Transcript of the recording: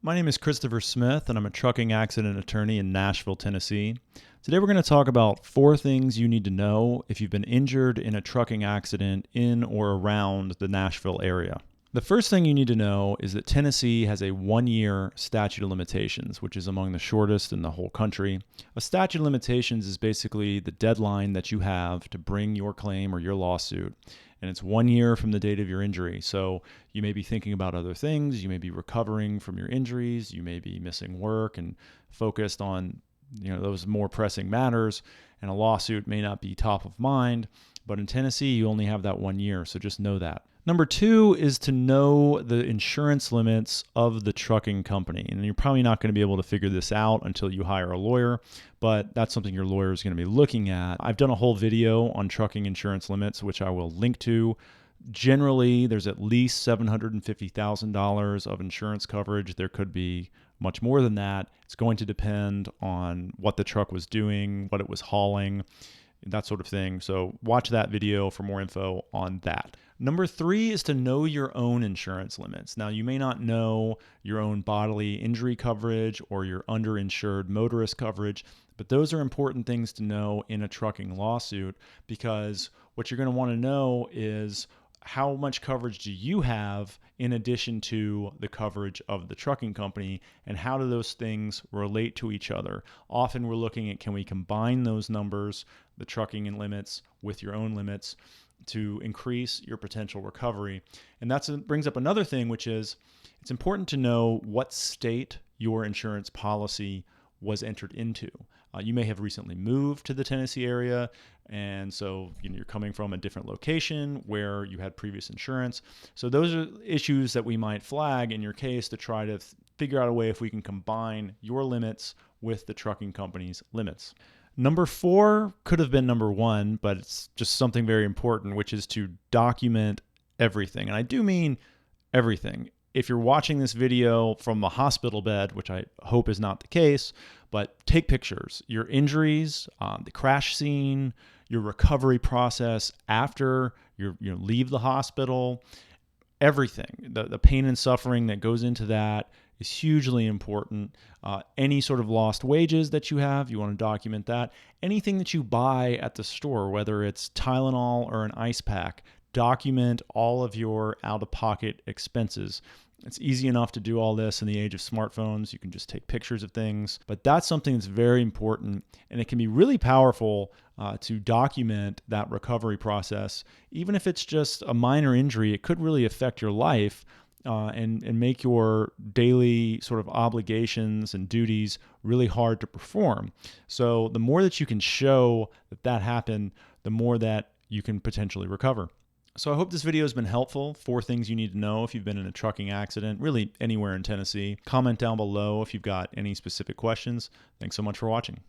My name is Christopher Smith, and I'm a trucking accident attorney in Nashville, Tennessee. Today we're going to talk about 4 things you need to know if you've been injured in a trucking accident in or around the Nashville area. The first thing you need to know is that Tennessee has a 1-year statute of limitations, which is among the shortest in the whole country. A statute of limitations is basically the deadline that you have to bring your claim or your lawsuit. And it's 1 year from the date of your injury. So you may be thinking about other things. You may be recovering from your injuries. You may be missing work and focused on those more pressing matters. And a lawsuit may not be top of mind. But in Tennessee, you only have that 1 year. So just know that. Number 2 is to know the insurance limits of the trucking company. And you're probably not going to be able to figure this out until you hire a lawyer, but that's something your lawyer is going to be looking at. I've done a whole video on trucking insurance limits, which I will link to. Generally, there's at least $750,000 of insurance coverage. There could be much more than that. It's going to depend on what the truck was doing, what it was hauling, that sort of thing. So watch that video for more info on that. Number 3 is to know your own insurance limits. Now, you may not know your own bodily injury coverage or your underinsured motorist coverage, but those are important things to know in a trucking lawsuit, because what you're going to want to know is how much coverage do you have in addition to the coverage of the trucking company, and how do those things relate to each other? Often we're looking at, can we combine those numbers, the trucking and limits, with your own limits to increase your potential recovery? And that brings up another thing, which is it's important to know what state your insurance policy was entered into. You may have recently moved to the Tennessee area, and so you're coming from a different location where you had previous insurance. So those are issues that we might flag in your case to try to figure out a way if we can combine your limits with the trucking company's limits. Number 4 could have been number 1, but it's just something very important, which is to document everything. And I do mean everything. If you're watching this video from the hospital bed, which I hope is not the case, but take pictures. Your injuries, the crash scene, your recovery process after you leave the hospital, everything. The pain and suffering that goes into that is hugely important. Any sort of lost wages that you have, you want to document that. Anything that you buy at the store, whether it's Tylenol or an ice pack, document all of your out-of-pocket expenses. It's easy enough to do all this in the age of smartphones. You can just take pictures of things, but that's something that's very important, and it can be really powerful to document that recovery process. Even if it's just a minor injury, it could really affect your life and make your daily sort of obligations and duties really hard to perform. So the more that you can show that happened, the more that you can potentially recover. So I hope this video has been helpful. 4 things you need to know if you've been in a trucking accident, really anywhere in Tennessee. Comment down below if you've got any specific questions. Thanks so much for watching.